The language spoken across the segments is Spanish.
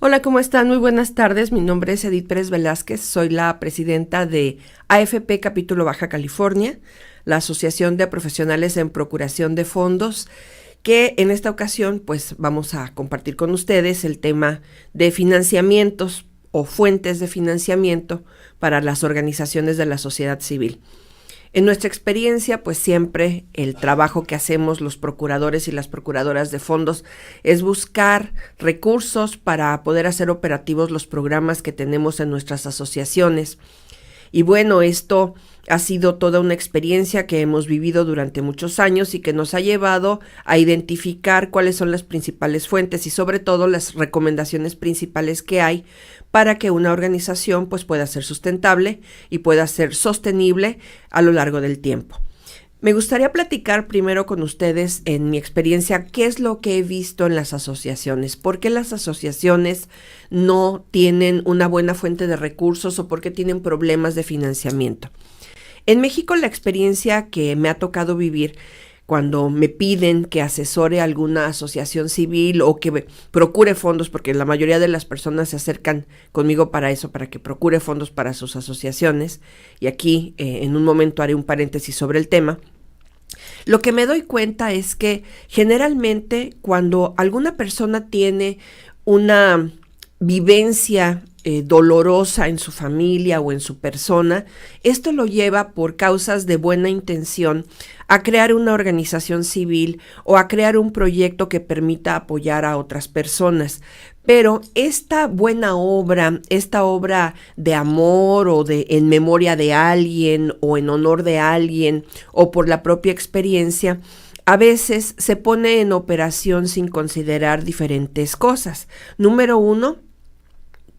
Hola, ¿cómo están? Muy buenas tardes. Mi nombre es Edith Pérez Velázquez. Soy la presidenta de AFP Capítulo Baja California, la Asociación de Profesionales en Procuración de Fondos, que en esta ocasión pues vamos a compartir con ustedes el tema de financiamientos o fuentes de financiamiento para las organizaciones de la sociedad civil. En nuestra experiencia, pues siempre el trabajo que hacemos los procuradores y las procuradoras de fondos es buscar recursos para poder hacer operativos los programas que tenemos en nuestras asociaciones. Y bueno, esto ha sido toda una experiencia que hemos vivido durante muchos años y que nos ha llevado a identificar cuáles son las principales fuentes y sobre todo las recomendaciones principales que hay para que una organización pues pueda ser sustentable y pueda ser sostenible a lo largo del tiempo. Me gustaría platicar primero con ustedes en mi experiencia qué es lo que he visto en las asociaciones, por qué las asociaciones no tienen una buena fuente de recursos o por qué tienen problemas de financiamiento. En México la experiencia que me ha tocado vivir cuando me piden que asesore alguna asociación civil o que procure fondos, porque la mayoría de las personas se acercan conmigo para eso, para que procure fondos para sus asociaciones, y aquí en un momento haré un paréntesis sobre el tema. Lo que me doy cuenta es que generalmente cuando alguna persona tiene una vivencia dolorosa en su familia o en su persona, esto lo lleva por causas de buena intención a crear una organización civil o a crear un proyecto que permita apoyar a otras personas. Pero esta buena obra, esta obra de amor o de en memoria de alguien o en honor de alguien o por la propia experiencia, a veces se pone en operación sin considerar diferentes cosas. Número 1,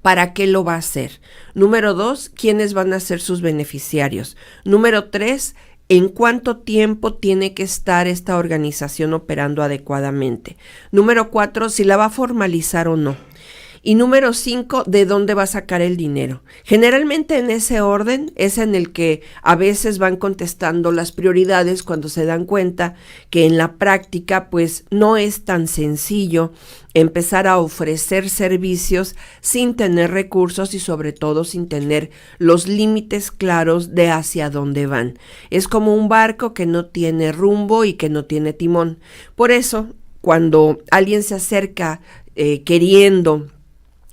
¿para qué lo va a hacer? Número 2, ¿quiénes van a ser sus beneficiarios? Número 3, ¿en cuánto tiempo tiene que estar esta organización operando adecuadamente? Número 4, si la va a formalizar o no. Y número 5, ¿de dónde va a sacar el dinero? Generalmente en ese orden es en el que a veces van contestando las prioridades cuando se dan cuenta que en la práctica pues no es tan sencillo empezar a ofrecer servicios sin tener recursos y sobre todo sin tener los límites claros de hacia dónde van. Es como un barco que no tiene rumbo y que no tiene timón. Por eso, cuando alguien se acerca queriendo,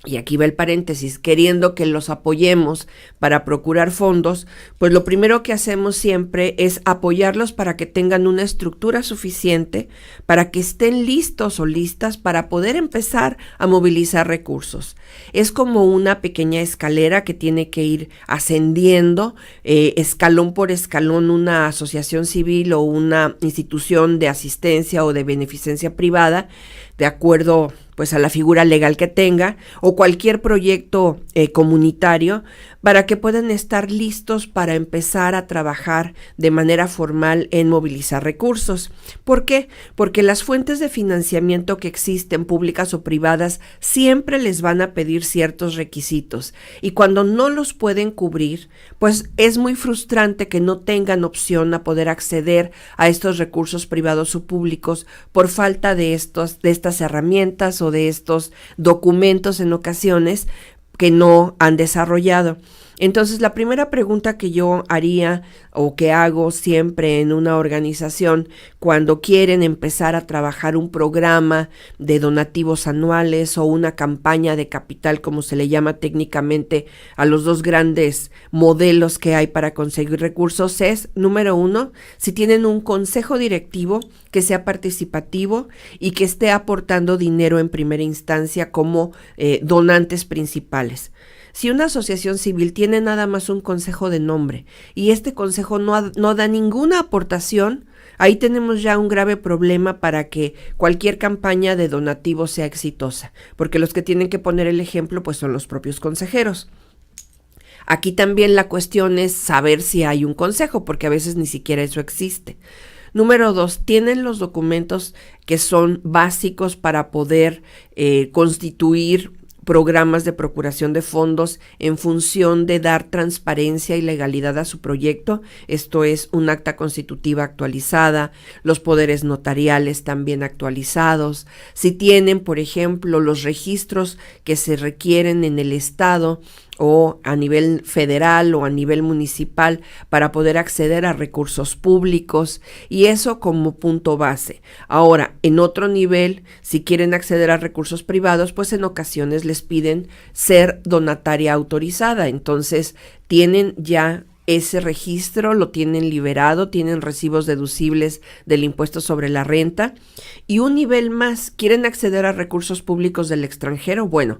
y aquí va el paréntesis, queriendo que los apoyemos para procurar fondos, pues lo primero que hacemos siempre es apoyarlos para que tengan una estructura suficiente, para que estén listos o listas para poder empezar a movilizar recursos. Es como una pequeña escalera que tiene que ir ascendiendo, escalón por escalón, una asociación civil o una institución de asistencia o de beneficencia privada, de acuerdo pues a la figura legal que tenga, o cualquier proyecto comunitario, para que puedan estar listos para empezar a trabajar de manera formal en movilizar recursos. ¿Por qué? Porque las fuentes de financiamiento que existen, públicas o privadas, siempre les van a pedir ciertos requisitos, y cuando no los pueden cubrir, pues es muy frustrante que no tengan opción a poder acceder a estos recursos privados o públicos por falta de estas herramientas o de estos documentos en ocasiones que no han desarrollado. Entonces, la primera pregunta que yo haría o que hago siempre en una organización cuando quieren empezar a trabajar un programa de donativos anuales o una campaña de capital, como se le llama técnicamente a los dos grandes modelos que hay para conseguir recursos, es, número 1, si tienen un consejo directivo que sea participativo y que esté aportando dinero en primera instancia como donantes principales. Si una asociación civil tiene nada más un consejo de nombre y este consejo no da ninguna aportación, ahí tenemos ya un grave problema para que cualquier campaña de donativo sea exitosa, porque los que tienen que poner el ejemplo pues son los propios consejeros. Aquí también la cuestión es saber si hay un consejo, porque a veces ni siquiera eso existe. Número 2, tienen los documentos que son básicos para poder constituir programas de procuración de fondos en función de dar transparencia y legalidad a su proyecto. Esto es un acta constitutiva actualizada, los poderes notariales también actualizados. Si tienen, por ejemplo, los registros que se requieren en el estado o a nivel federal o a nivel municipal para poder acceder a recursos públicos, y eso como punto base. Ahora, en otro nivel, si quieren acceder a recursos privados, pues en ocasiones les piden ser donataria autorizada. Entonces, tienen ya ese registro, lo tienen liberado, tienen recibos deducibles del impuesto sobre la renta. Y un nivel más, ¿quieren acceder a recursos públicos del extranjero? Bueno,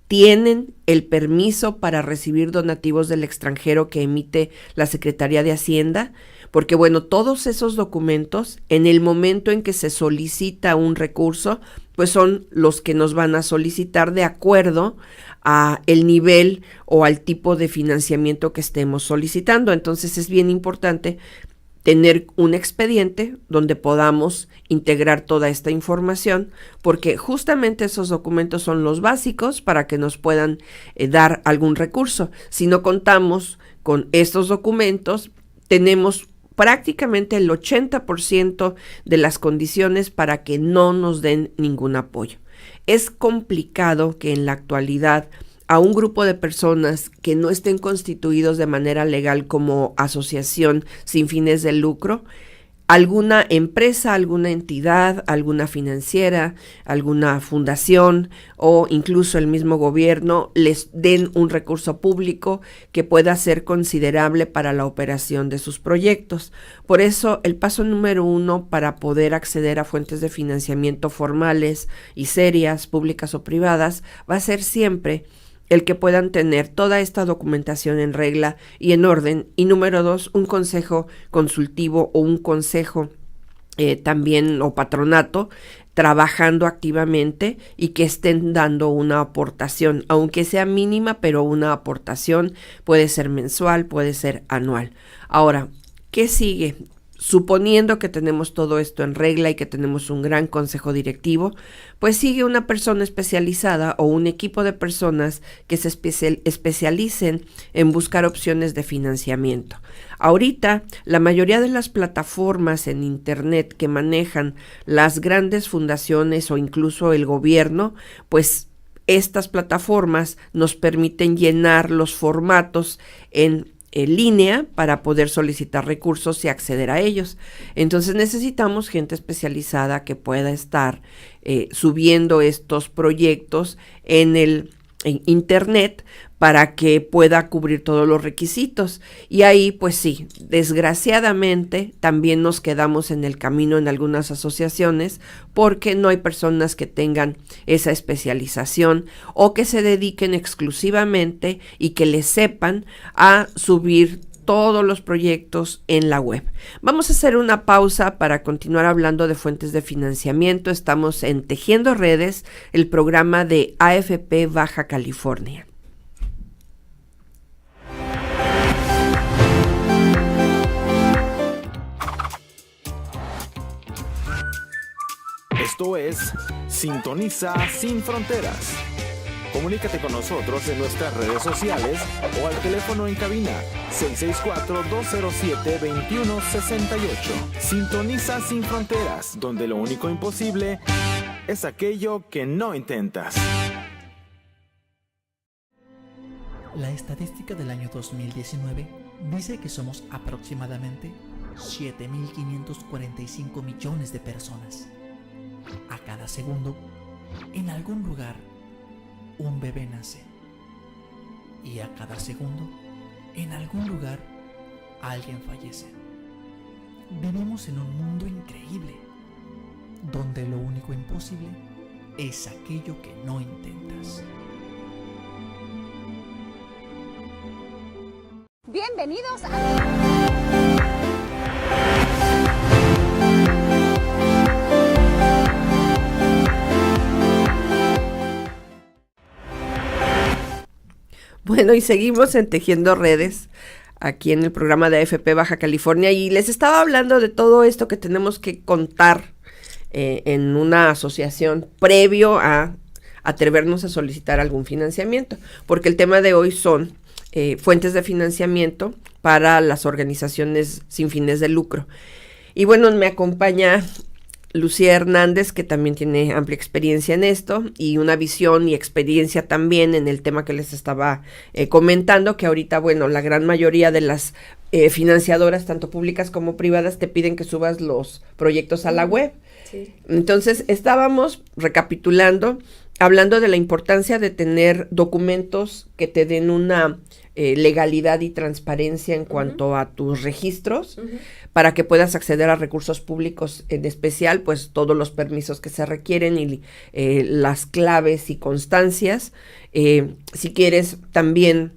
tienen el permiso para recibir donativos del extranjero que emite la Secretaría de Hacienda, porque bueno, todos esos documentos, en el momento en que se solicita un recurso, pues son los que nos van a solicitar de acuerdo a el nivel o al tipo de financiamiento que estemos solicitando. Entonces es bien importante tener un expediente donde podamos integrar toda esta información, porque justamente esos documentos son los básicos para que nos puedan dar algún recurso. Si no contamos con estos documentos, tenemos prácticamente el 80% de las condiciones para que no nos den ningún apoyo. Es complicado que en la actualidad a un grupo de personas que no estén constituidos de manera legal como asociación sin fines de lucro, alguna empresa, alguna entidad, alguna financiera, alguna fundación o incluso el mismo gobierno les den un recurso público que pueda ser considerable para la operación de sus proyectos. Por eso, el paso número 1 para poder acceder a fuentes de financiamiento formales y serias, públicas o privadas, va a ser siempre el que puedan tener toda esta documentación en regla y en orden. Y número 2, un consejo consultivo o un consejo también o patronato trabajando activamente y que estén dando una aportación, aunque sea mínima, pero una aportación puede ser mensual, puede ser anual. Ahora, ¿qué sigue? Suponiendo que tenemos todo esto en regla y que tenemos un gran consejo directivo, pues sigue una persona especializada o un equipo de personas que se especialicen en buscar opciones de financiamiento. Ahorita, la mayoría de las plataformas en Internet que manejan las grandes fundaciones o incluso el gobierno, pues estas plataformas nos permiten llenar los formatos en línea para poder solicitar recursos y acceder a ellos. Entonces necesitamos gente especializada que pueda estar subiendo estos proyectos en Internet para que pueda cubrir todos los requisitos. Y ahí, pues sí, desgraciadamente también nos quedamos en el camino en algunas asociaciones porque no hay personas que tengan esa especialización o que se dediquen exclusivamente y que les sepan a subir todos los proyectos en la web. Vamos a hacer una pausa para continuar hablando de fuentes de financiamiento. Estamos en Tejiendo Redes, el programa de AFP Baja California. Esto es Sintoniza Sin Fronteras. Comunícate con nosotros en nuestras redes sociales o al teléfono en cabina 664-207-2168. Sintoniza Sin Fronteras, donde lo único imposible es aquello que no intentas. La estadística del año 2019 dice que somos aproximadamente 7.545 millones de personas. A cada segundo, en algún lugar, un bebé nace. Y a cada segundo, en algún lugar, alguien fallece. Vivimos en un mundo increíble, donde lo único imposible es aquello que no intentas. Bienvenidos a... Bueno, y seguimos en Tejiendo Redes, aquí en el programa de AFP Baja California, y les estaba hablando de todo esto que tenemos que contar en una asociación previo a atrevernos a solicitar algún financiamiento, porque el tema de hoy son fuentes de financiamiento para las organizaciones sin fines de lucro. Y bueno, me acompaña Lucía Hernández, que también tiene amplia experiencia en esto y una visión y experiencia también en el tema que les estaba comentando, que ahorita, bueno, la gran mayoría de las financiadoras, tanto públicas como privadas, te piden que subas los proyectos a la web. Sí. Entonces, estábamos recapitulando, hablando de la importancia de tener documentos que te den una legalidad y transparencia en cuanto a tus registros, para que puedas acceder a recursos públicos, en especial, pues todos los permisos que se requieren y las claves y constancias. Si quieres también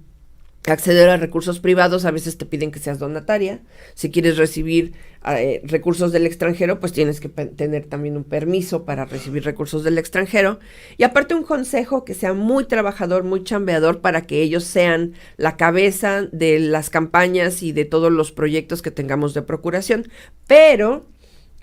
acceder a recursos privados, a veces te piden que seas donataria. Si quieres recibir recursos del extranjero, pues tienes que tener también un permiso para recibir recursos del extranjero. Y aparte un consejo que sea muy trabajador, muy chambeador, para que ellos sean la cabeza de las campañas y de todos los proyectos que tengamos de procuración. Pero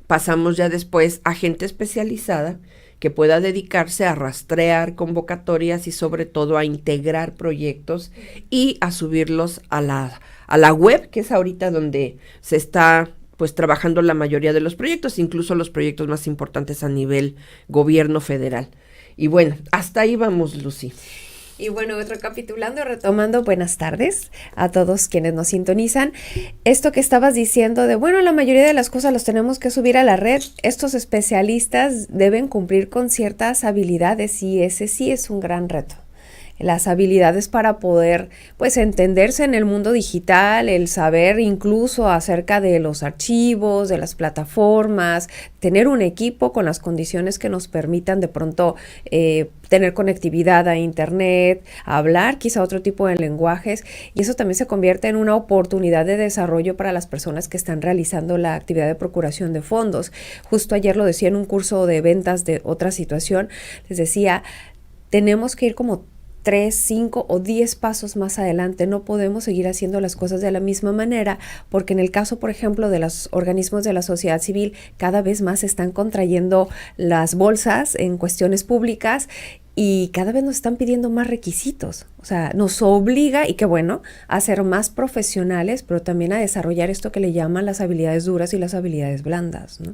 pasamos ya después a gente especializada que pueda dedicarse a rastrear convocatorias y sobre todo a integrar proyectos y a subirlos a la web, que es ahorita donde se está pues trabajando la mayoría de los proyectos, incluso los proyectos más importantes a nivel gobierno federal. Y bueno, hasta ahí vamos, Lucy. Y bueno, recapitulando y retomando, buenas tardes a todos quienes nos sintonizan. Esto que estabas diciendo de, bueno, la mayoría de las cosas los tenemos que subir a la red. Estos especialistas deben cumplir con ciertas habilidades y ese sí es un gran reto. Las habilidades para poder, pues, entenderse en el mundo digital, el saber incluso acerca de los archivos, de las plataformas, tener un equipo con las condiciones que nos permitan de pronto tener conectividad a internet, hablar quizá otro tipo de lenguajes, y eso también se convierte en una oportunidad de desarrollo para las personas que están realizando la actividad de procuración de fondos. Justo ayer lo decía en un curso de ventas de otra situación, les decía, tenemos que ir como 3, 5 o 10 pasos más adelante. No podemos seguir haciendo las cosas de la misma manera, porque en el caso, por ejemplo, de los organismos de la sociedad civil, cada vez más se están contrayendo las bolsas en cuestiones públicas y cada vez nos están pidiendo más requisitos. O sea, nos obliga, y qué bueno, a ser más profesionales, pero también a desarrollar esto que le llaman las habilidades duras y las habilidades blandas, ¿no?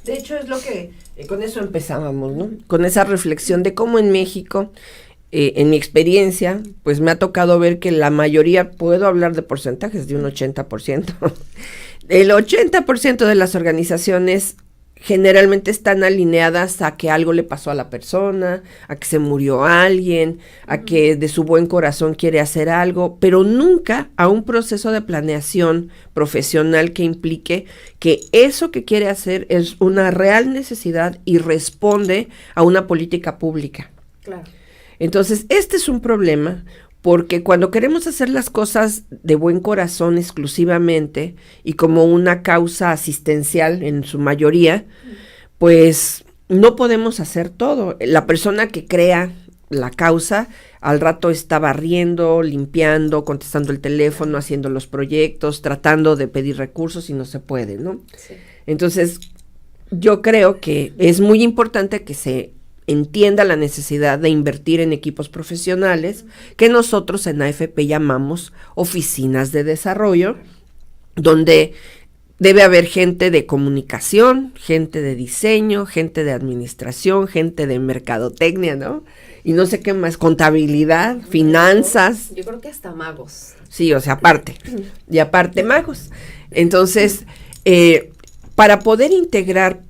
De hecho, es lo que con eso empezábamos, ¿no? Con esa reflexión de cómo en México, en mi experiencia, pues me ha tocado ver que la mayoría, puedo hablar de porcentajes, de un 80%, el 80% de las organizaciones generalmente están alineadas a que algo le pasó a la persona, a que se murió alguien, a que de su buen corazón quiere hacer algo, pero nunca a un proceso de planeación profesional que implique que eso que quiere hacer es una real necesidad y responde a una política pública. Claro. Entonces, este es un problema, porque cuando queremos hacer las cosas de buen corazón exclusivamente y como una causa asistencial en su mayoría, pues no podemos hacer todo. La persona que crea la causa al rato está barriendo, limpiando, contestando el teléfono, haciendo los proyectos, tratando de pedir recursos y no se puede, ¿no? Sí. Entonces, yo creo que es muy importante que se entienda la necesidad de invertir en equipos profesionales que nosotros en AFP llamamos oficinas de desarrollo, donde debe haber gente de comunicación, gente de diseño, gente de administración, gente de mercadotecnia, ¿no? Y no sé qué más, contabilidad, finanzas. Yo creo que hasta magos. Sí, o sea, aparte, y aparte magos. Entonces, para poder integrar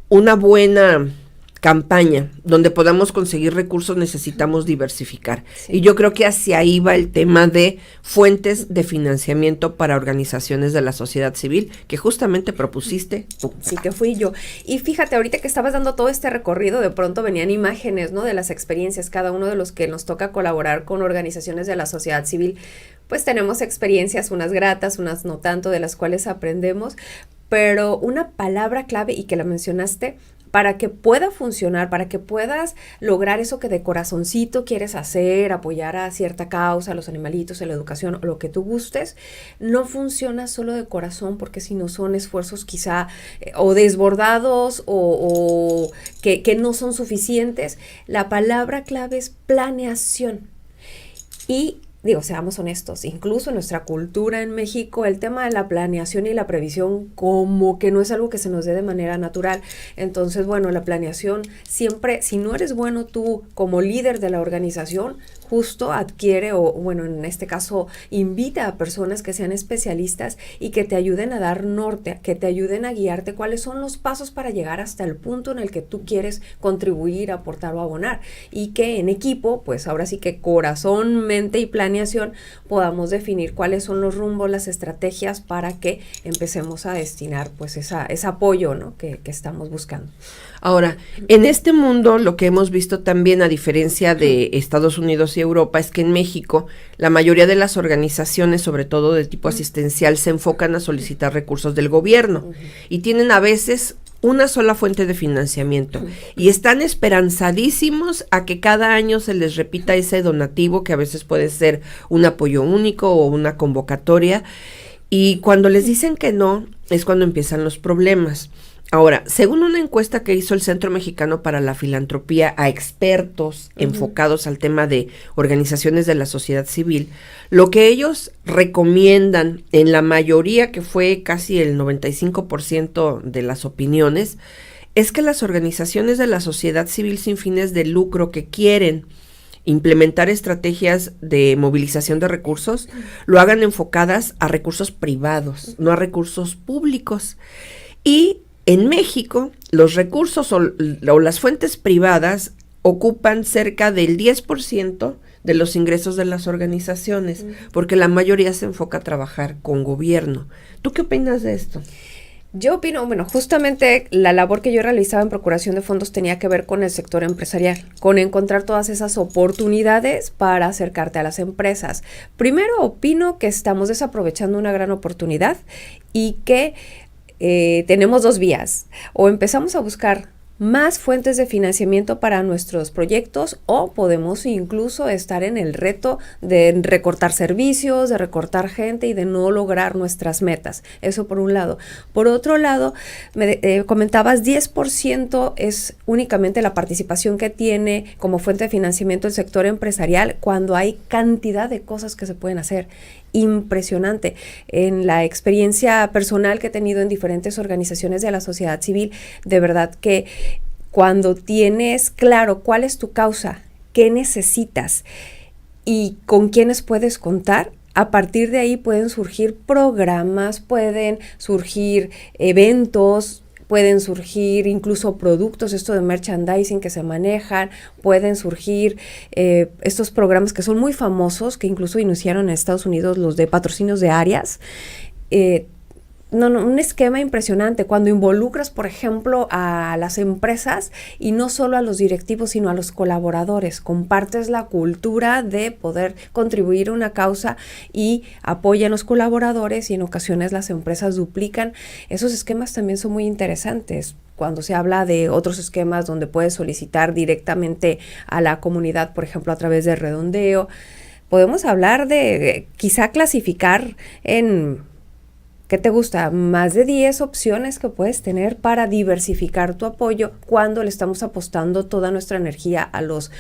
una buena campaña donde podamos conseguir recursos, necesitamos diversificar. Sí. Y yo creo que hacia ahí va el tema de fuentes de financiamiento para organizaciones de la sociedad civil, que justamente propusiste tú. Sí, que fui yo. Y fíjate, ahorita que estabas dando todo este recorrido, de pronto venían imágenes, ¿no?, de las experiencias. Cada uno de los que nos toca colaborar con organizaciones de la sociedad civil, pues tenemos experiencias, unas gratas, unas no tanto, de las cuales aprendemos. Pero una palabra clave, y que la mencionaste, para que pueda funcionar, para que puedas lograr eso que de corazoncito quieres hacer, apoyar a cierta causa, a los animalitos, a la educación, o lo que tú gustes, no funciona solo de corazón, porque si no son esfuerzos quizá o desbordados o que no son suficientes. La palabra clave es planeación. Y digo, seamos honestos, incluso en nuestra cultura en México, el tema de la planeación y la previsión como que no es algo que se nos dé de manera natural. Entonces, bueno, la planeación siempre, si no eres bueno tú como líder de la organización, justo adquiere o, bueno, en este caso, invita a personas que sean especialistas y que te ayuden a dar norte, que te ayuden a guiarte cuáles son los pasos para llegar hasta el punto en el que tú quieres contribuir, aportar o abonar. Y que en equipo, pues ahora sí que corazón, mente y planeación, podamos definir cuáles son los rumbos, las estrategias para que empecemos a destinar pues ese apoyo, ¿no?, que estamos buscando. Ahora, en este mundo lo que hemos visto también, a diferencia de Estados Unidos y Europa, es que en México la mayoría de las organizaciones, sobre todo de tipo asistencial, se enfocan a solicitar recursos del gobierno y tienen a veces una sola fuente de financiamiento y están esperanzadísimos a que cada año se les repita ese donativo, que a veces puede ser un apoyo único o una convocatoria, y cuando les dicen que no, es cuando empiezan los problemas. Ahora, según una encuesta que hizo el Centro Mexicano para la Filantropía a expertos enfocados al tema de organizaciones de la sociedad civil, lo que ellos recomiendan en la mayoría, que fue casi el 95% de las opiniones, es que las organizaciones de la sociedad civil sin fines de lucro que quieren implementar estrategias de movilización de recursos, lo hagan enfocadas a recursos privados, no a recursos públicos. Y en México, los recursos o las fuentes privadas ocupan cerca del 10% de los ingresos de las organizaciones, porque la mayoría se enfoca a trabajar con gobierno. ¿Tú qué opinas de esto? Yo opino, bueno, justamente la labor que yo realizaba en procuración de fondos tenía que ver con el sector empresarial, con encontrar todas esas oportunidades para acercarte a las empresas. Primero, opino que estamos desaprovechando una gran oportunidad y que tenemos dos vías: o empezamos a buscar más fuentes de financiamiento para nuestros proyectos, o podemos incluso estar en el reto de recortar servicios, de recortar gente y de no lograr nuestras metas. Eso por un lado. Por otro lado, comentabas 10% es únicamente la participación que tiene como fuente de financiamiento el sector empresarial, cuando hay cantidad de cosas que se pueden hacer. Impresionante. En la experiencia personal que he tenido en diferentes organizaciones de la sociedad civil, de verdad que cuando tienes claro cuál es tu causa, qué necesitas y con quiénes puedes contar, a partir de ahí pueden surgir programas, pueden surgir eventos, pueden surgir incluso productos, esto de merchandising que se manejan, pueden surgir estos programas que son muy famosos, que incluso iniciaron en Estados Unidos, los de patrocinios de áreas. Un esquema impresionante cuando involucras, por ejemplo, a las empresas y no solo a los directivos, sino a los colaboradores. Compartes la cultura de poder contribuir a una causa y apoyan a los colaboradores, y en ocasiones las empresas duplican. Esos esquemas también son muy interesantes. Cuando se habla de otros esquemas donde puedes solicitar directamente a la comunidad, por ejemplo, a través de redondeo, podemos hablar de quizá clasificar en... ¿qué te gusta? Más de 10 opciones que puedes tener para diversificar tu apoyo cuando le estamos apostando toda nuestra energía a los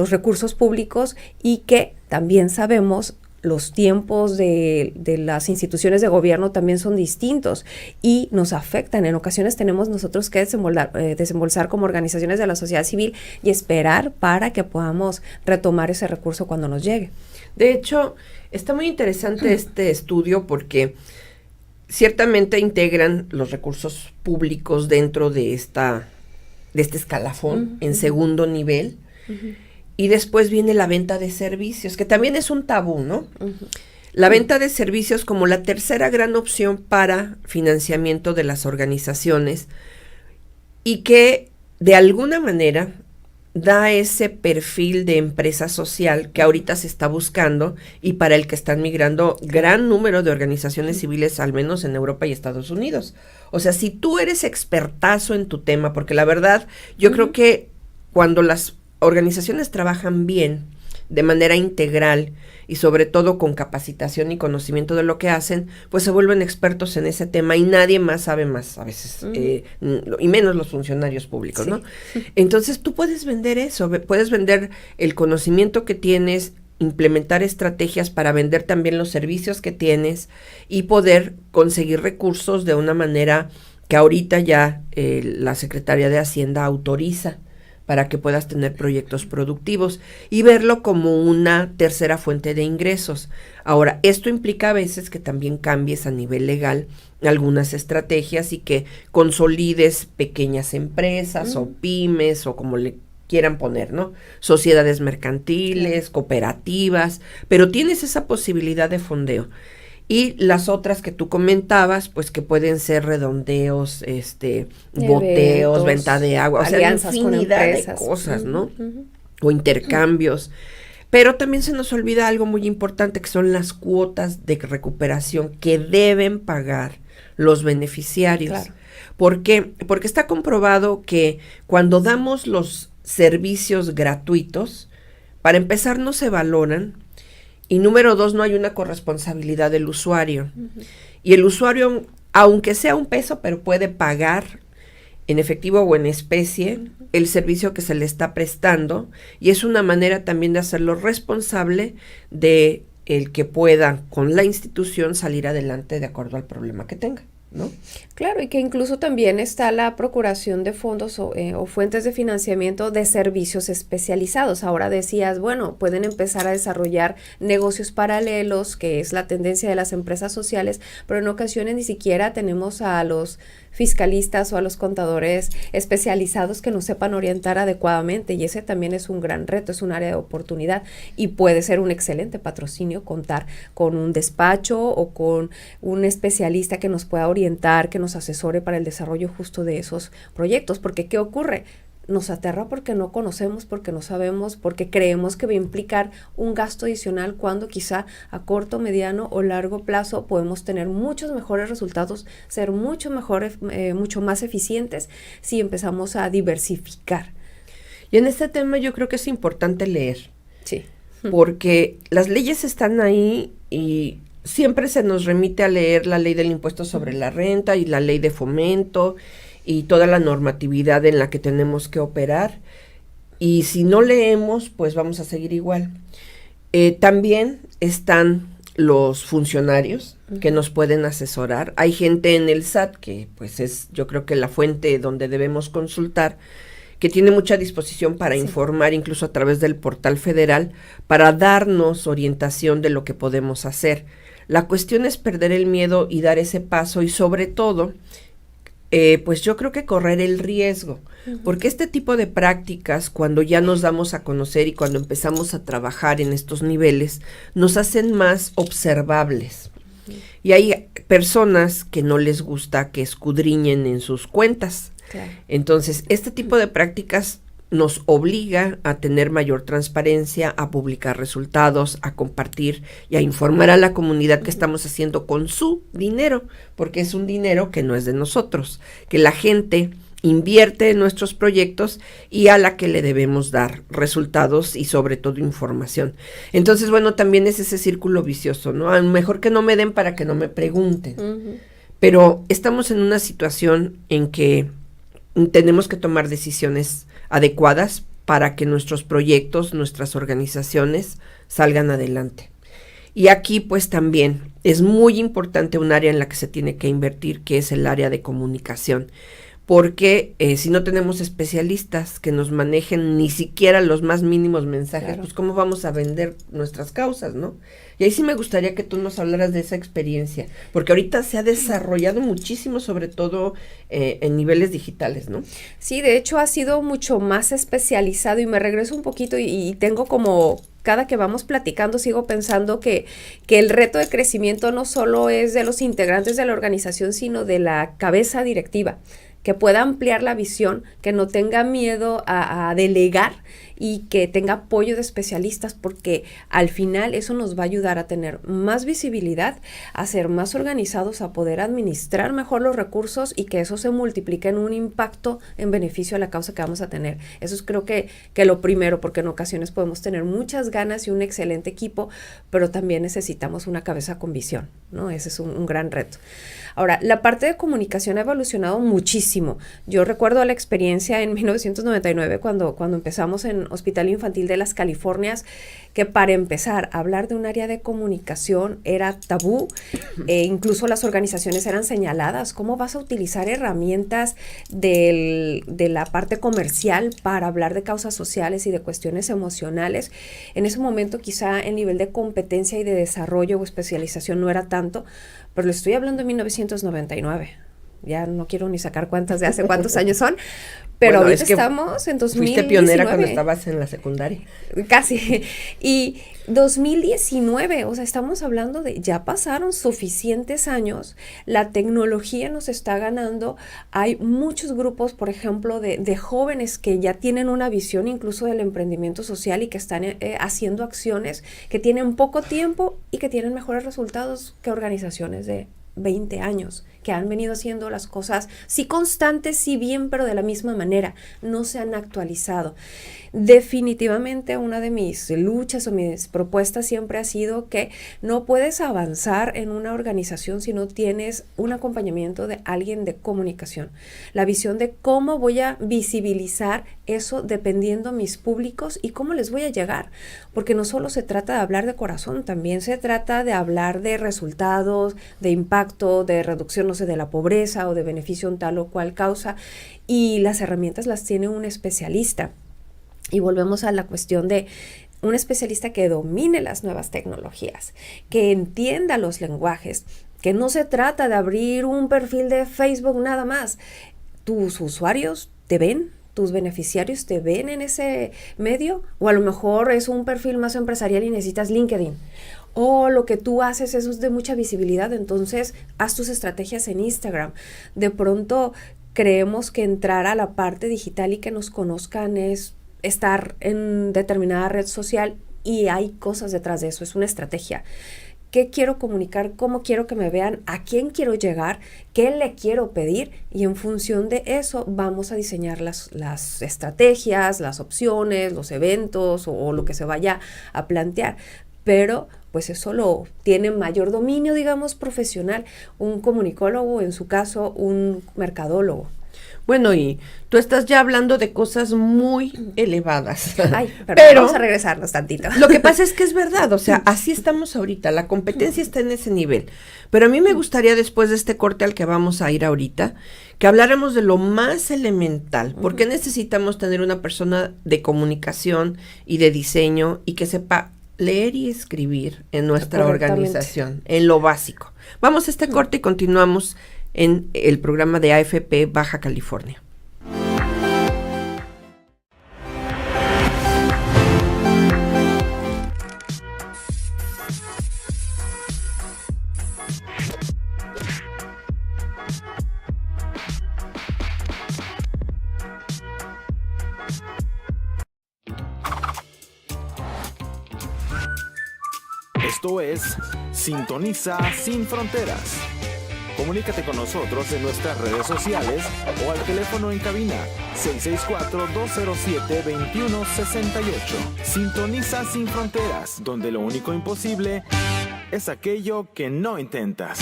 recursos públicos, y que también sabemos los tiempos de las instituciones de gobierno también son distintos y nos afectan. En ocasiones tenemos nosotros que desembolsar como organizaciones de la sociedad civil y esperar para que podamos retomar ese recurso cuando nos llegue. De hecho, está muy interesante este estudio porque ciertamente integran los recursos públicos dentro de este escalafón en segundo nivel, y después viene la venta de servicios, que también es un tabú, ¿no? La venta de servicios como la tercera gran opción para financiamiento de las organizaciones, y que de alguna manera da ese perfil de empresa social que ahorita se está buscando y para el que están migrando gran número de organizaciones civiles, al menos en Europa y Estados Unidos. O sea, si tú eres expertazo en tu tema, porque la verdad, yo creo que cuando las organizaciones trabajan bien, de manera integral y sobre todo con capacitación y conocimiento de lo que hacen, pues se vuelven expertos en ese tema y nadie más sabe más a veces, y menos los funcionarios públicos, ¿no? Entonces tú puedes vender eso, puedes vender el conocimiento que tienes, implementar estrategias para vender también los servicios que tienes y poder conseguir recursos de una manera que ahorita ya la Secretaría de Hacienda autoriza para que puedas tener proyectos productivos y verlo como una tercera fuente de ingresos. Ahora, esto implica a veces que también cambies a nivel legal algunas estrategias y que consolides pequeñas empresas o pymes o como le quieran poner, ¿no? Sociedades mercantiles, cooperativas, pero tienes esa posibilidad de fondeo. Y las otras que tú comentabas, pues que pueden ser redondeos, boteos, venta de agua, o sea, infinidad de cosas, ¿no? O intercambios. Pero también se nos olvida algo muy importante, que son las cuotas de recuperación que deben pagar los beneficiarios. Claro. ¿Por qué? Porque está comprobado que cuando damos los servicios gratuitos, para empezar no se valoran, y número 2, no hay una corresponsabilidad del usuario. Y el usuario, aunque sea un peso, pero puede pagar en efectivo o en especie el servicio que se le está prestando, y es una manera también de hacerlo responsable de el que pueda con la institución salir adelante de acuerdo al problema que tenga, ¿no? Claro, y que incluso también está la procuración de fondos o fuentes de financiamiento de servicios especializados. Ahora decías, bueno, pueden empezar a desarrollar negocios paralelos, que es la tendencia de las empresas sociales, pero en ocasiones ni siquiera tenemos a los fiscalistas o a los contadores especializados que nos sepan orientar adecuadamente, y ese también es un gran reto, es un área de oportunidad y puede ser un excelente patrocinio contar con un despacho o con un especialista que nos pueda orientar, que nos asesore para el desarrollo justo de esos proyectos, porque ¿qué ocurre? Nos aterra porque no conocemos, porque no sabemos, porque creemos que va a implicar un gasto adicional cuando quizá a corto, mediano o largo plazo podemos tener muchos mejores resultados, ser mucho más eficientes si empezamos a diversificar. Y en este tema yo creo que es importante leer. Sí. Porque las leyes están ahí y siempre se nos remite a leer la ley del impuesto sobre la renta y la ley de fomento y toda la normatividad en la que tenemos que operar, y si no leemos, pues vamos a seguir igual. También están los funcionarios que nos pueden asesorar. Hay gente en el SAT que pues es, yo creo que la fuente donde debemos consultar, que tiene mucha disposición para informar, incluso a través del portal federal, para darnos orientación de lo que podemos hacer. La cuestión es perder el miedo y dar ese paso, y sobre todo pues yo creo que correr el riesgo, porque este tipo de prácticas, cuando ya nos damos a conocer y cuando empezamos a trabajar en estos niveles, nos hacen más observables. Y hay personas que no les gusta que escudriñen en sus cuentas. Claro. Entonces, este tipo de prácticas nos obliga a tener mayor transparencia, a publicar resultados, a compartir y a informar a la comunidad que estamos haciendo con su dinero, porque es un dinero que no es de nosotros, que la gente invierte en nuestros proyectos y a la que le debemos dar resultados y sobre todo información. Entonces, bueno, también es ese círculo vicioso, ¿no? A lo mejor que no me den para que no me pregunten, pero estamos en una situación en que tenemos que tomar decisiones adecuadas para que nuestros proyectos, nuestras organizaciones salgan adelante. Y aquí pues también es muy importante un área en la que se tiene que invertir, que es el área de comunicación, porque si no tenemos especialistas que nos manejen ni siquiera los más mínimos mensajes, claro, pues cómo vamos a vender nuestras causas, ¿no? Y ahí sí me gustaría que tú nos hablaras de esa experiencia, porque ahorita se ha desarrollado muchísimo, sobre todo en niveles digitales, ¿no? Sí, de hecho ha sido mucho más especializado, y me regreso un poquito y tengo como, cada que vamos platicando sigo pensando que el reto de crecimiento no solo es de los integrantes de la organización, sino de la cabeza directiva, que pueda ampliar la visión, que no tenga miedo a delegar y que tenga apoyo de especialistas, porque al final eso nos va a ayudar a tener más visibilidad, a ser más organizados, a poder administrar mejor los recursos y que eso se multiplique en un impacto en beneficio a la causa que vamos a tener. Eso es creo que lo primero, porque en ocasiones podemos tener muchas ganas y un excelente equipo, pero también necesitamos una cabeza con visión, ¿no? Ese es un gran reto. Ahora, la parte de comunicación ha evolucionado muchísimo. Yo recuerdo la experiencia en 1999 cuando empezamos en Hospital Infantil de las Californias, que para empezar a hablar de un área de comunicación era tabú, incluso las organizaciones eran señaladas. ¿Cómo vas a utilizar herramientas de la parte comercial para hablar de causas sociales y de cuestiones emocionales? En ese momento quizá el nivel de competencia y de desarrollo o especialización no era tanto, pero le estoy hablando de 1999. Ya no quiero ni sacar cuentas de hace cuántos años son, pero bueno, ahorita es que estamos en 2019. Fuiste pionera cuando estabas en la secundaria. Casi. Y 2019, o sea, estamos hablando de, ya pasaron suficientes años, la tecnología nos está ganando, hay muchos grupos, por ejemplo, de jóvenes que ya tienen una visión incluso del emprendimiento social y que están haciendo acciones que tienen poco tiempo y que tienen mejores resultados que organizaciones de 20 años, que han venido haciendo las cosas, sí constantes, sí bien, pero de la misma manera, no se han actualizado. Definitivamente una de mis luchas o mis propuestas siempre ha sido que no puedes avanzar en una organización si no tienes un acompañamiento de alguien de comunicación. La visión de cómo voy a visibilizar eso dependiendo mis públicos y cómo les voy a llegar, porque no solo se trata de hablar de corazón, también se trata de hablar de resultados, de impacto, de reducción, no sé, de la pobreza o de beneficio en tal o cual causa, y las herramientas las tiene un especialista. Y volvemos a la cuestión de un especialista que domine las nuevas tecnologías, que entienda los lenguajes, que no se trata de abrir un perfil de Facebook nada más. Tus usuarios te ven, tus beneficiarios te ven en ese medio, o a lo mejor es un perfil más empresarial y necesitas LinkedIn. O lo que tú haces eso es de mucha visibilidad, entonces haz tus estrategias en Instagram. De pronto creemos que entrar a la parte digital y que nos conozcan es estar en determinada red social, y hay cosas detrás de eso, es una estrategia. ¿Qué quiero comunicar? ¿Cómo quiero que me vean? ¿A quién quiero llegar? ¿Qué le quiero pedir? Y en función de eso vamos a diseñar las estrategias, las opciones, los eventos o lo que se vaya a plantear. Pero pues eso lo tiene mayor dominio, digamos, profesional, un comunicólogo, en su caso, un mercadólogo. Bueno, y tú estás ya hablando de cosas muy elevadas. Ay, pero vamos a regresarnos tantito. Lo que pasa es que es verdad, o sea, así estamos ahorita, la competencia está en ese nivel. Pero a mí me gustaría, después de este corte al que vamos a ir ahorita, que habláramos de lo más elemental. ¿Por qué necesitamos tener una persona de comunicación y de diseño y que sepa leer y escribir en nuestra organización, en lo básico? Vamos a este corte y continuamos en el programa de AFP Baja California. Esto es Sintoniza Sin Fronteras. Comunícate con nosotros en nuestras redes sociales o al teléfono en cabina 664-207-2168. Sintoniza Sin Fronteras, donde lo único imposible es aquello que no intentas.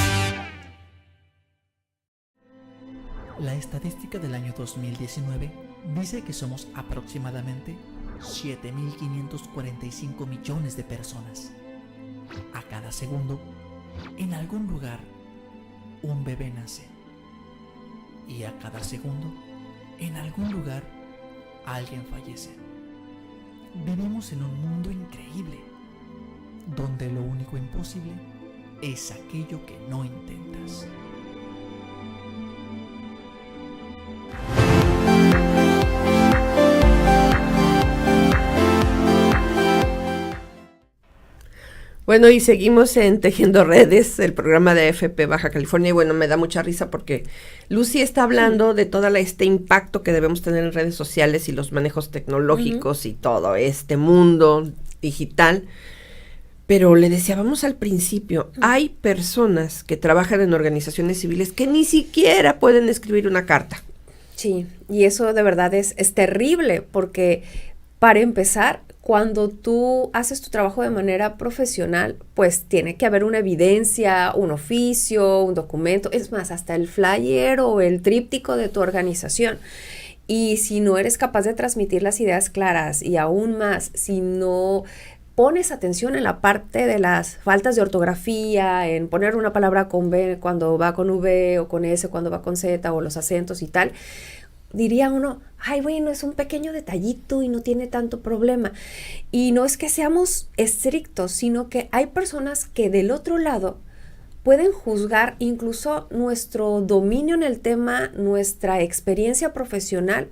La estadística del año 2019 dice que somos aproximadamente 7.545 millones de personas. A cada segundo, en algún lugar, un bebé nace. Y a cada segundo, en algún lugar, alguien fallece. Vivimos en un mundo increíble, donde lo único imposible es aquello que no intentas. Bueno, y seguimos en Tejiendo Redes, el programa de AFP Baja California, y bueno, me da mucha risa porque Lucy está hablando de todo este impacto que debemos tener en redes sociales y los manejos tecnológicos y todo este mundo digital, pero le decíamos al principio, hay personas que trabajan en organizaciones civiles que ni siquiera pueden escribir una carta. Sí, y eso de verdad es terrible, porque para empezar, cuando tú haces tu trabajo de manera profesional, pues tiene que haber una evidencia, un oficio, un documento, es más, hasta el flyer o el tríptico de tu organización. Y si no eres capaz de transmitir las ideas claras y aún más, si no pones atención en la parte de las faltas de ortografía, en poner una palabra con B cuando va con V o con S cuando va con Z o los acentos y tal, diría uno, ay, bueno, es un pequeño detallito y no tiene tanto problema. Y no es que seamos estrictos, sino que hay personas que del otro lado pueden juzgar incluso nuestro dominio en el tema, nuestra experiencia profesional,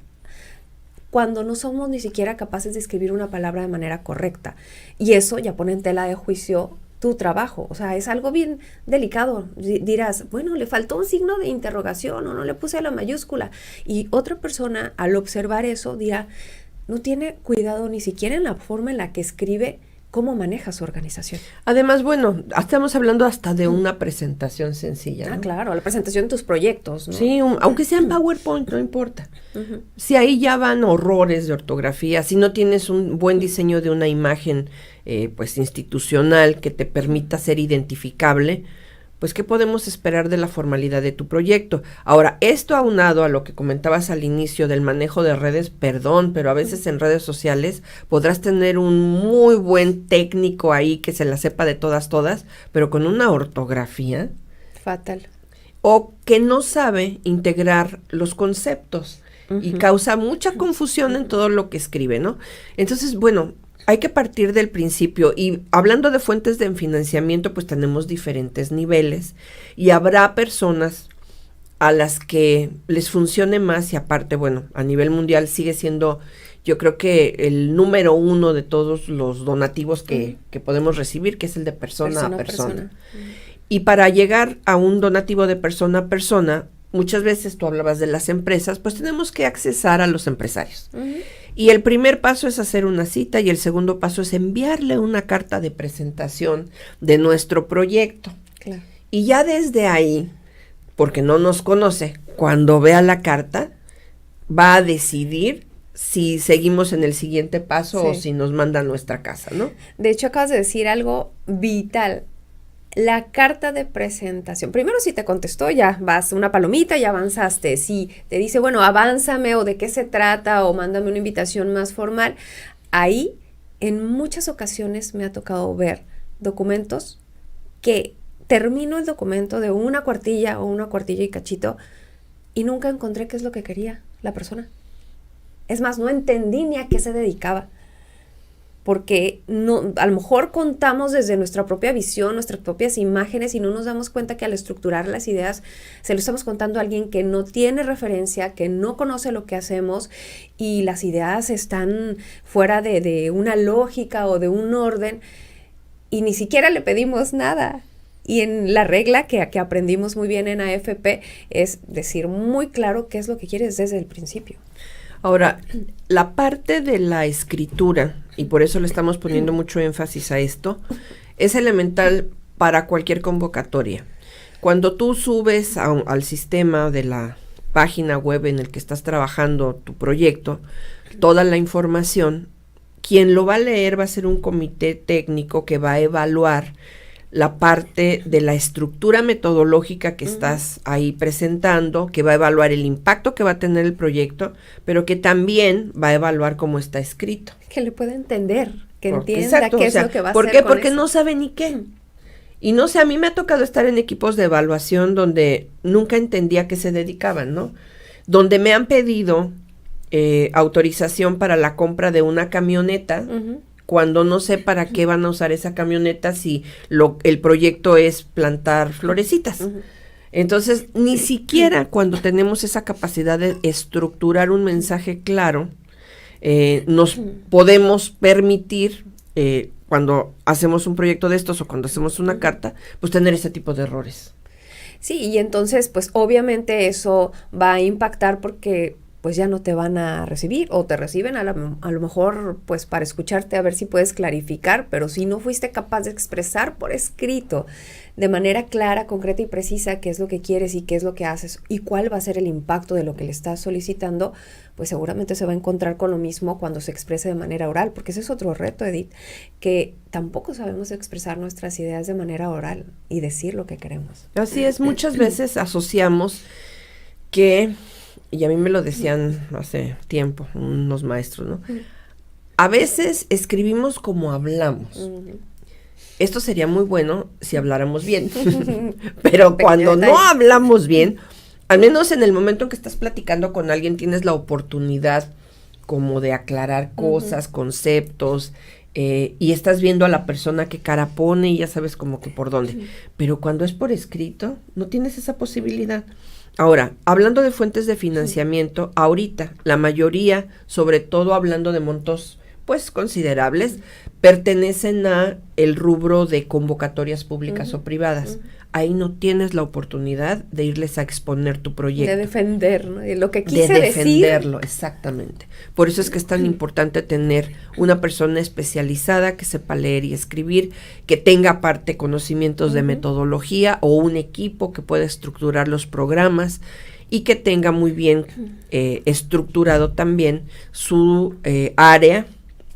cuando no somos ni siquiera capaces de escribir una palabra de manera correcta. Y eso ya pone en tela de juicio tu trabajo. O sea, es algo bien delicado. Dirás, bueno, le faltó un signo de interrogación o no le puse la mayúscula. Y otra persona, al observar eso, dirá, no tiene cuidado ni siquiera en la forma en la que escribe, cómo maneja su organización. Además, bueno, estamos hablando hasta de una presentación sencilla, ¿no? Ah, claro, la presentación de tus proyectos, ¿no? Sí, aunque sea en PowerPoint, no importa. Si ahí ya van horrores de ortografía, si no tienes un buen diseño de una imagen pues institucional que te permita ser identificable, pues ¿qué podemos esperar de la formalidad de tu proyecto? Ahora, esto aunado a lo que comentabas al inicio del manejo de redes, perdón, pero a veces en redes sociales podrás tener un muy buen técnico ahí que se la sepa de todas, pero con una ortografía fatal. O que no sabe integrar los conceptos y causa mucha confusión en todo lo que escribe, ¿no? Entonces, bueno, hay que partir del principio, y hablando de fuentes de financiamiento, pues tenemos diferentes niveles y habrá personas a las que les funcione más, y aparte, bueno, a nivel mundial sigue siendo, yo creo que el número 1 de todos los donativos que podemos recibir, que es el de persona a persona. Y para llegar a un donativo de persona a persona, muchas veces tú hablabas de las empresas, pues tenemos que accesar a los empresarios. Y el primer paso es hacer una cita y el segundo paso es enviarle una carta de presentación de nuestro proyecto. Claro. Y ya desde ahí, porque no nos conoce, cuando vea la carta, va a decidir si seguimos en el siguiente paso o si nos manda a nuestra casa, ¿no? De hecho, acabas de decir algo vital. La carta de presentación. Primero, si te contestó, ya vas una palomita, ya avanzaste. Si te dice, bueno, avánzame o de qué se trata o mándame una invitación más formal, ahí en muchas ocasiones me ha tocado ver documentos que termino el documento de una cuartilla o una cuartilla y cachito y nunca encontré qué es lo que quería la persona. Es más, no entendí ni a qué se dedicaba. Porque no, a lo mejor contamos desde nuestra propia visión, nuestras propias imágenes y no nos damos cuenta que al estructurar las ideas se lo estamos contando a alguien que no tiene referencia, que no conoce lo que hacemos y las ideas están fuera de una lógica o de un orden y ni siquiera le pedimos nada. Y en la regla que aprendimos muy bien en AFP es decir muy claro qué es lo que quieres desde el principio. Ahora, la parte de la escritura, y por eso le estamos poniendo mucho énfasis a esto, es elemental para cualquier convocatoria. Cuando tú subes al sistema de la página web en el que estás trabajando tu proyecto, toda la información, quien lo va a leer va a ser un comité técnico que va a evaluar la parte de la estructura metodológica que estás ahí presentando, que va a evaluar el impacto que va a tener el proyecto, pero que también va a evaluar cómo está escrito. Que le pueda entender, que entienda qué es lo que va a hacer. ¿Por qué? Porque no sabe ni qué. Y no sé, a mí me ha tocado estar en equipos de evaluación donde nunca entendía a qué se dedicaban, ¿no? Donde me han pedido autorización para la compra de una camioneta, cuando no sé para qué van a usar esa camioneta si el proyecto es plantar florecitas. Entonces, ni siquiera cuando tenemos esa capacidad de estructurar un mensaje claro, nos podemos permitir cuando hacemos un proyecto de estos o cuando hacemos una carta, pues tener ese tipo de errores. Sí, y entonces, pues obviamente eso va a impactar porque pues ya no te van a recibir o te reciben a lo mejor pues para escucharte a ver si puedes clarificar, pero si no fuiste capaz de expresar por escrito de manera clara, concreta y precisa qué es lo que quieres y qué es lo que haces y cuál va a ser el impacto de lo que le estás solicitando, pues seguramente se va a encontrar con lo mismo cuando se exprese de manera oral, porque ese es otro reto, Edith, que tampoco sabemos expresar nuestras ideas de manera oral y decir lo que queremos. Así es, muchas veces asociamos que, y a mí me lo decían hace tiempo unos maestros, ¿no? A veces escribimos como hablamos. Esto sería muy bueno si habláramos bien, pero cuando no hablamos bien, al menos en el momento en que estás platicando con alguien, tienes la oportunidad como de aclarar cosas, conceptos, y estás viendo a la persona qué cara pone y ya sabes como que por dónde. Pero cuando es por escrito, no tienes esa posibilidad. Ahora, hablando de fuentes de financiamiento, ahorita la mayoría, sobre todo hablando de montos pues considerables, pertenecen a el rubro de convocatorias públicas o privadas. Ahí no tienes la oportunidad de irles a exponer tu proyecto. De defender, ¿no? De lo que quise de decir. defenderlo, exactamente. Por eso es que es tan importante tener una persona especializada que sepa leer y escribir, que tenga aparte conocimientos de metodología o un equipo que pueda estructurar los programas y que tenga muy bien estructurado también su área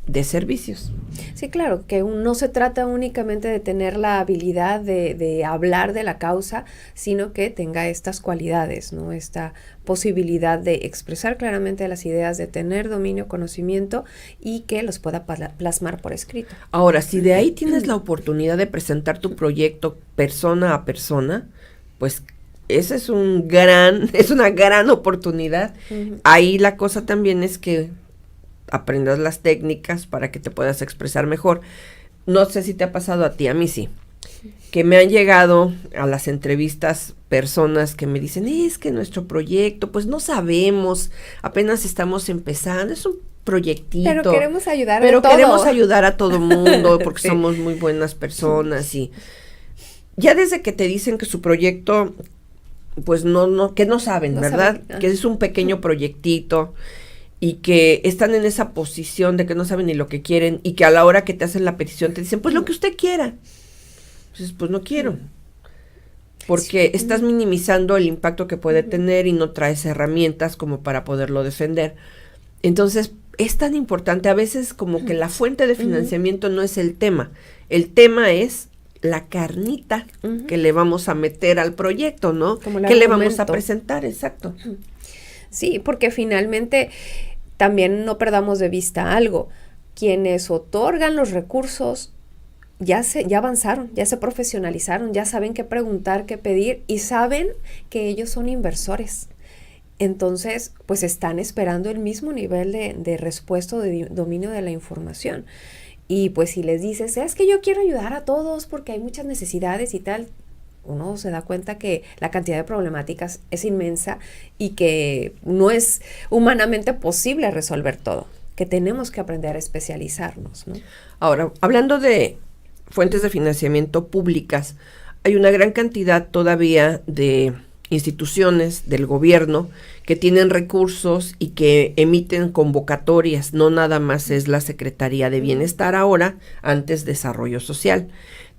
de servicios. Sí, claro, que no se trata únicamente de tener la habilidad de hablar de la causa, sino que tenga estas cualidades, ¿no? Esta posibilidad de expresar claramente las ideas, de tener dominio, conocimiento y que los pueda plasmar por escrito. Ahora, si de ahí tienes la oportunidad de presentar tu proyecto persona a persona, pues esa es una gran oportunidad. Ahí la cosa también es que aprendas las técnicas para que te puedas expresar mejor. No sé si te ha pasado a ti, a mí sí, que me han llegado a las entrevistas personas que me dicen, es que nuestro proyecto, pues no sabemos, apenas estamos empezando, es un proyectito. Pero queremos ayudar queremos ayudar a todo mundo porque sí, somos muy buenas personas y ya desde que te dicen que su proyecto, pues que no saben, ¿verdad? Que es un pequeño proyectito y que están en esa posición de que no saben ni lo que quieren y que a la hora que te hacen la petición te dicen, pues lo que usted quiera. Entonces, pues no quiero. Porque estás minimizando el impacto que puede tener y no traes herramientas como para poderlo defender. Entonces, es tan importante, a veces como que la fuente de financiamiento no es el tema es la carnita que le vamos a meter al proyecto, ¿no? Que le vamos a presentar, exacto. Sí, porque finalmente también no perdamos de vista algo. Quienes otorgan los recursos ya avanzaron, ya se profesionalizaron, ya saben qué preguntar, qué pedir y saben que ellos son inversores. Entonces, pues están esperando el mismo nivel de respuesta, de dominio de la información. Y pues si les dices, es que yo quiero ayudar a todos porque hay muchas necesidades y tal, uno se da cuenta que la cantidad de problemáticas es inmensa y que no es humanamente posible resolver todo, que tenemos que aprender a especializarnos, ¿no? Ahora, hablando de fuentes de financiamiento públicas, hay una gran cantidad todavía de instituciones del gobierno que tienen recursos y que emiten convocatorias, no nada más es la Secretaría de Bienestar ahora, antes Desarrollo Social.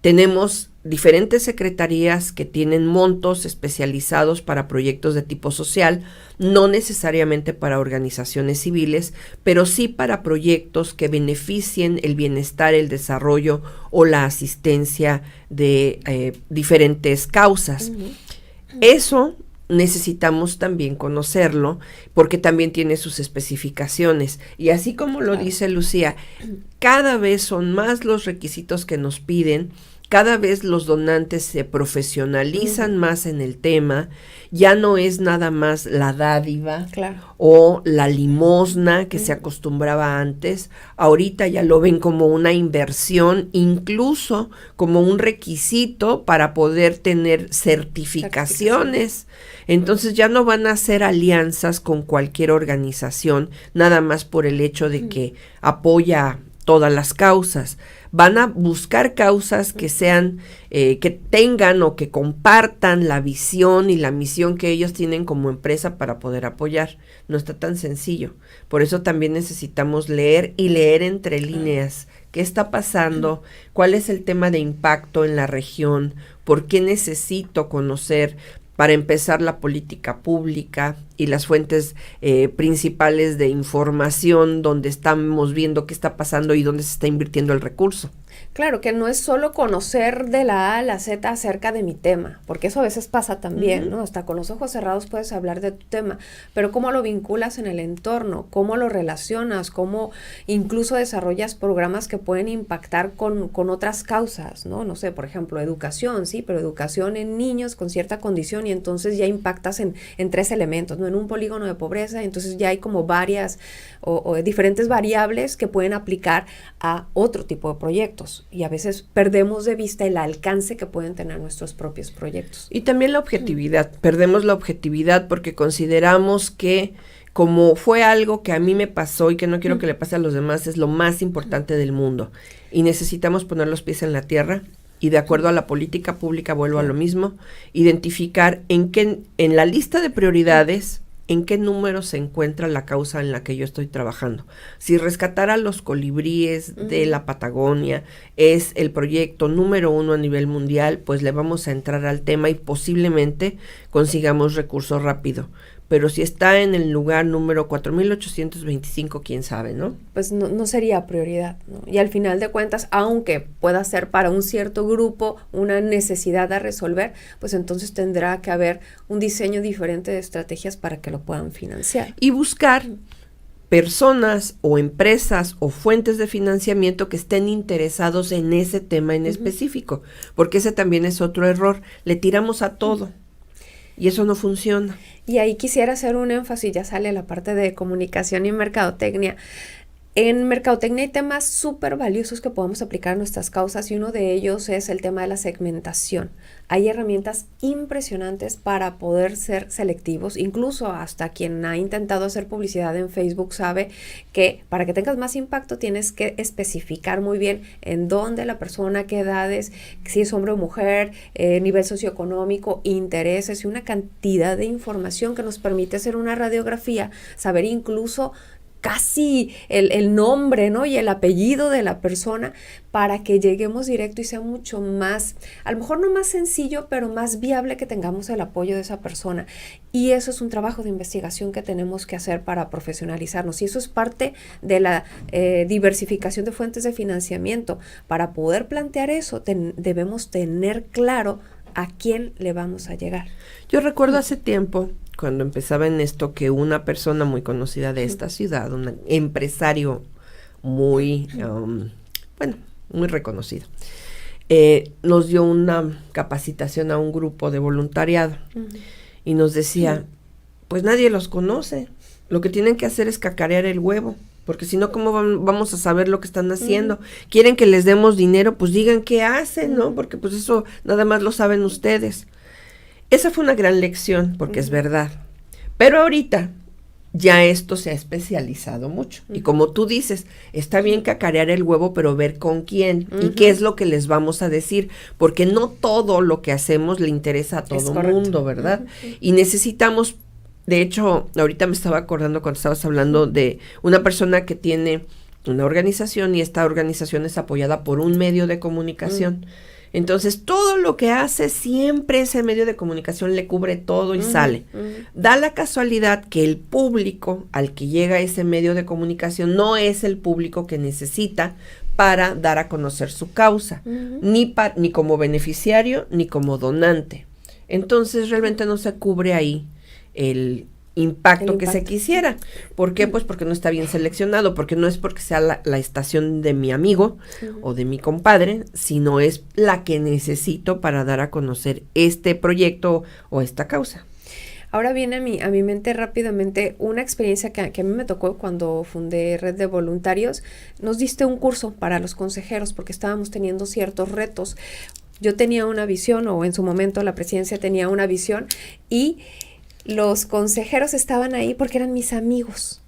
Tenemos diferentes secretarías que tienen montos especializados para proyectos de tipo social, no necesariamente para organizaciones civiles, pero sí para proyectos que beneficien el bienestar, el desarrollo o la asistencia de diferentes causas. Eso necesitamos también conocerlo porque también tiene sus especificaciones y así como lo dice Lucía, cada vez son más los requisitos que nos piden. Cada vez los donantes se profesionalizan más en el tema, ya no es nada más la dádiva o la limosna que se acostumbraba antes, ahorita ya lo ven como una inversión, incluso como un requisito para poder tener certificaciones. Entonces ya no van a hacer alianzas con cualquier organización, nada más por el hecho de que apoya todas las causas. Van a buscar causas que sean, que tengan o que compartan la visión y la misión que ellos tienen como empresa para poder apoyar. No está tan sencillo. Por eso también necesitamos leer y leer entre líneas. ¿Qué está pasando? ¿Cuál es el tema de impacto en la región? ¿Por qué necesito conocer, para empezar, la política pública y las fuentes principales de información donde estamos viendo qué está pasando y dónde se está invirtiendo el recurso? Claro, que no es solo conocer de la A a la Z acerca de mi tema, porque eso a veces pasa también, ¿no? Hasta con los ojos cerrados puedes hablar de tu tema, pero cómo lo vinculas en el entorno, cómo lo relacionas, cómo incluso desarrollas programas que pueden impactar con otras causas, ¿no? No sé, por ejemplo, educación, sí, pero educación en niños con cierta condición y entonces ya impactas en 3 elementos, ¿no? En un polígono de pobreza, entonces ya hay como varias o diferentes variables que pueden aplicar a otro tipo de proyectos. Y a veces perdemos de vista el alcance que pueden tener nuestros propios proyectos. Y también la objetividad. Perdemos la objetividad porque consideramos que, como fue algo que a mí me pasó y que no quiero que le pase a los demás, es lo más importante del mundo. Y necesitamos poner los pies en la tierra y, de acuerdo a la política pública, vuelvo a lo mismo, identificar en la lista de prioridades en qué número se encuentra la causa en la que yo estoy trabajando. Si rescatar a los colibríes de la Patagonia es el proyecto número 1 a nivel mundial, pues le vamos a entrar al tema y posiblemente consigamos recursos rápido. Pero si está en el lugar número 4825, quién sabe, ¿no? Pues no sería prioridad, ¿no? Y al final de cuentas, aunque pueda ser para un cierto grupo una necesidad a resolver, pues entonces tendrá que haber un diseño diferente de estrategias para que lo puedan financiar. Y buscar personas o empresas o fuentes de financiamiento que estén interesados en ese tema en específico, porque ese también es otro error. Le tiramos a todo. Y eso no funciona. Y ahí quisiera hacer un énfasis, ya sale la parte de comunicación y mercadotecnia. En mercadotecnia hay temas súper valiosos que podemos aplicar a nuestras causas y uno de ellos es el tema de la segmentación. Hay herramientas impresionantes para poder ser selectivos, incluso hasta quien ha intentado hacer publicidad en Facebook sabe que para que tengas más impacto tienes que especificar muy bien en dónde la persona, qué edades, si es hombre o mujer, nivel socioeconómico, intereses y una cantidad de información que nos permite hacer una radiografía, saber incluso casi el nombre, ¿no? Y el apellido de la persona para que lleguemos directo y sea mucho más, a lo mejor no más sencillo, pero más viable que tengamos el apoyo de esa persona. Y eso es un trabajo de investigación que tenemos que hacer para profesionalizarnos. Y eso es parte de la diversificación de fuentes de financiamiento. Para poder plantear eso, debemos tener claro a quién le vamos a llegar. Yo recuerdo hace tiempo, cuando empezaba en esto, que una persona muy conocida de esta ciudad, un empresario muy, muy reconocido, nos dio una capacitación a un grupo de voluntariado y nos decía, pues nadie los conoce, lo que tienen que hacer es cacarear el huevo, porque si no, ¿cómo vamos a saber lo que están haciendo? ¿Quieren que les demos dinero? Pues digan qué hacen, ¿no? Porque pues eso nada más lo saben ustedes. Esa fue una gran lección, porque es verdad. Pero ahorita ya esto se ha especializado mucho. Y como tú dices, está bien cacarear el huevo, pero ver con quién y qué es lo que les vamos a decir. Porque no todo lo que hacemos le interesa a todo el mundo, ¿verdad? Y necesitamos, de hecho, ahorita me estaba acordando cuando estabas hablando de una persona que tiene una organización y esta organización es apoyada por un medio de comunicación. Entonces, todo lo que hace, siempre ese medio de comunicación le cubre todo y sale. Da la casualidad que el público al que llega ese medio de comunicación no es el público que necesita para dar a conocer su causa, ni como beneficiario, ni como donante. Entonces, realmente no se cubre ahí el impacto que se quisiera. ¿Por qué? Pues porque no está bien seleccionado, porque no es porque sea la estación de mi amigo o de mi compadre, sino es la que necesito para dar a conocer este proyecto o esta causa. Ahora viene a mi mente rápidamente una experiencia que a mí me tocó cuando fundé Red de Voluntarios. Nos diste un curso para los consejeros porque estábamos teniendo ciertos retos. Yo tenía una visión, o en su momento la presidencia tenía una visión, y los consejeros estaban ahí porque eran mis amigos.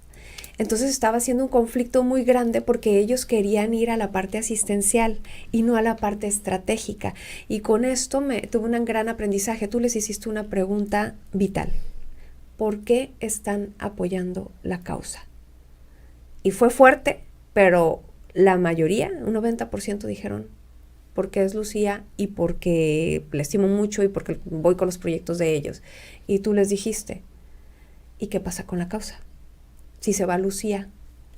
Entonces estaba siendo un conflicto muy grande porque ellos querían ir a la parte asistencial y no a la parte estratégica. Y con esto tuve un gran aprendizaje. Tú les hiciste una pregunta vital. ¿Por qué están apoyando la causa? Y fue fuerte, pero la mayoría, un 90% dijeron, porque es Lucía y porque la estimo mucho y porque voy con los proyectos de ellos. Y tú les dijiste, ¿y qué pasa con la causa? Si se va Lucía,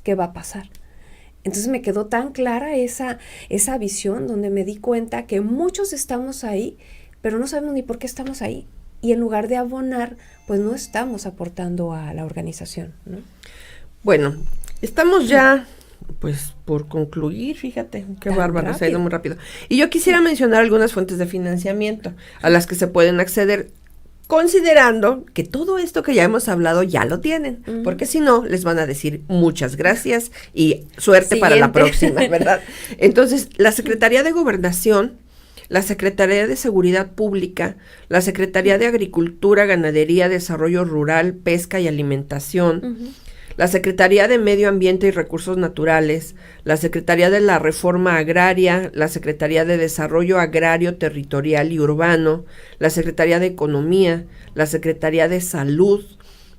¿qué va a pasar? Entonces me quedó tan clara esa visión donde me di cuenta que muchos estamos ahí, pero no sabemos ni por qué estamos ahí. Y en lugar de abonar, pues no estamos aportando a la organización, ¿no? Bueno, estamos ya, pues, por concluir, fíjate, qué bárbaro, se ha ido muy rápido. Y yo quisiera mencionar algunas fuentes de financiamiento a las que se pueden acceder, considerando que todo esto que ya hemos hablado ya lo tienen, porque si no, les van a decir muchas gracias y suerte para la próxima, ¿verdad? Entonces, la Secretaría de Gobernación, la Secretaría de Seguridad Pública, la Secretaría de Agricultura, Ganadería, Desarrollo Rural, Pesca y Alimentación, la Secretaría de Medio Ambiente y Recursos Naturales, la Secretaría de la Reforma Agraria, la Secretaría de Desarrollo Agrario, Territorial y Urbano, la Secretaría de Economía, la Secretaría de Salud,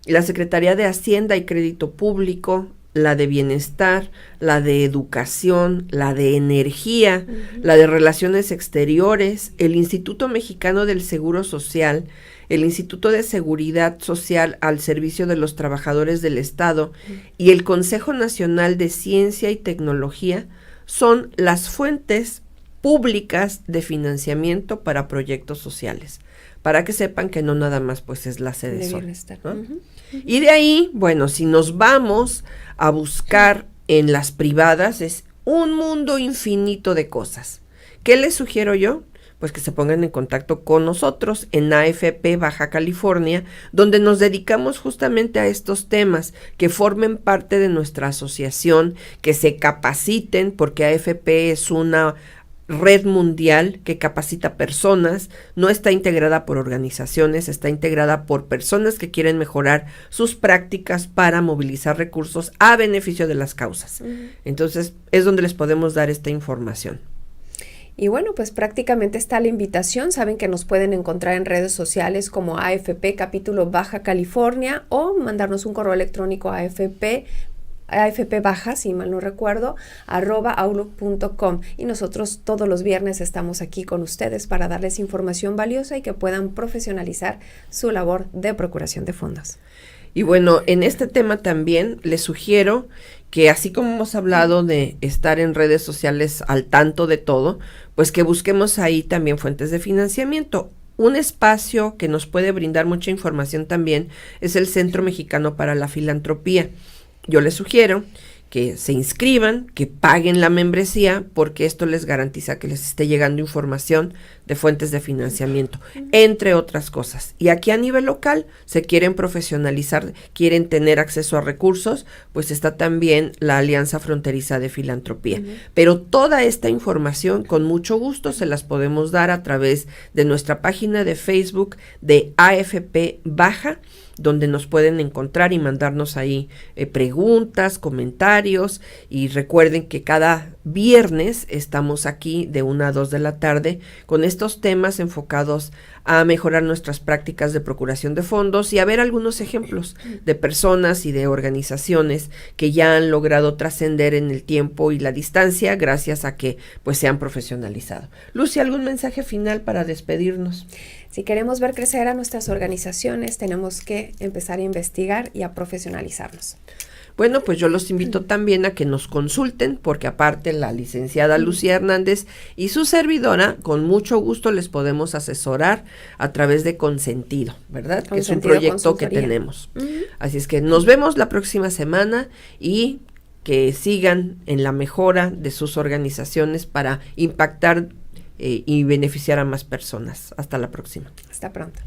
la Secretaría de Hacienda y Crédito Público, la de Bienestar, la de Educación, la de Energía, la de Relaciones Exteriores, el Instituto Mexicano del Seguro Social, el Instituto de Seguridad Social al servicio de los trabajadores del Estado y el Consejo Nacional de Ciencia y Tecnología son las fuentes públicas de financiamiento para proyectos sociales, para que sepan que no nada más pues es la sede de Bienestar, ¿no? Y de ahí, bueno, si nos vamos a buscar en las privadas, es un mundo infinito de cosas. ¿Qué les sugiero yo? Pues que se pongan en contacto con nosotros en AFP Baja California, donde nos dedicamos justamente a estos temas, que formen parte de nuestra asociación, que se capaciten, porque AFP es una red mundial que capacita personas, no está integrada por organizaciones, está integrada por personas que quieren mejorar sus prácticas para movilizar recursos a beneficio de las causas. Entonces, es donde les podemos dar esta información. Y bueno, pues prácticamente está la invitación. Saben que nos pueden encontrar en redes sociales como AFP Capítulo Baja California o mandarnos un correo electrónico a AFP Baja, si mal no recuerdo, @outlook.com. Y nosotros todos los viernes estamos aquí con ustedes para darles información valiosa y que puedan profesionalizar su labor de procuración de fondos. Y bueno, en este tema también les sugiero que así como hemos hablado de estar en redes sociales al tanto de todo, pues que busquemos ahí también fuentes de financiamiento. Un espacio que nos puede brindar mucha información también es el Centro Mexicano para la Filantropía. Yo les sugiero que se inscriban, que paguen la membresía, porque esto les garantiza que les esté llegando información de fuentes de financiamiento, entre otras cosas. Y aquí a nivel local, se quieren profesionalizar, quieren tener acceso a recursos, pues está también la Alianza Fronteriza de Filantropía. Pero toda esta información, con mucho gusto, se las podemos dar a través de nuestra página de Facebook de AFP Baja, donde nos pueden encontrar y mandarnos ahí preguntas, comentarios, y recuerden que cada viernes estamos aquí de 1 a 2 de la tarde con estos temas enfocados a mejorar nuestras prácticas de procuración de fondos y a ver algunos ejemplos de personas y de organizaciones que ya han logrado trascender en el tiempo y la distancia gracias a que pues se han profesionalizado. Lucy, ¿algún mensaje final para despedirnos? Si queremos ver crecer a nuestras organizaciones, tenemos que empezar a investigar y a profesionalizarnos. Bueno, pues yo los invito también a que nos consulten, porque aparte la licenciada Lucía Hernández y su servidora, con mucho gusto les podemos asesorar a través de Consentido, ¿verdad? Que es un proyecto que tenemos. Así es que nos vemos la próxima semana y que sigan en la mejora de sus organizaciones para impactar y beneficiar a más personas. Hasta la próxima. Hasta pronto.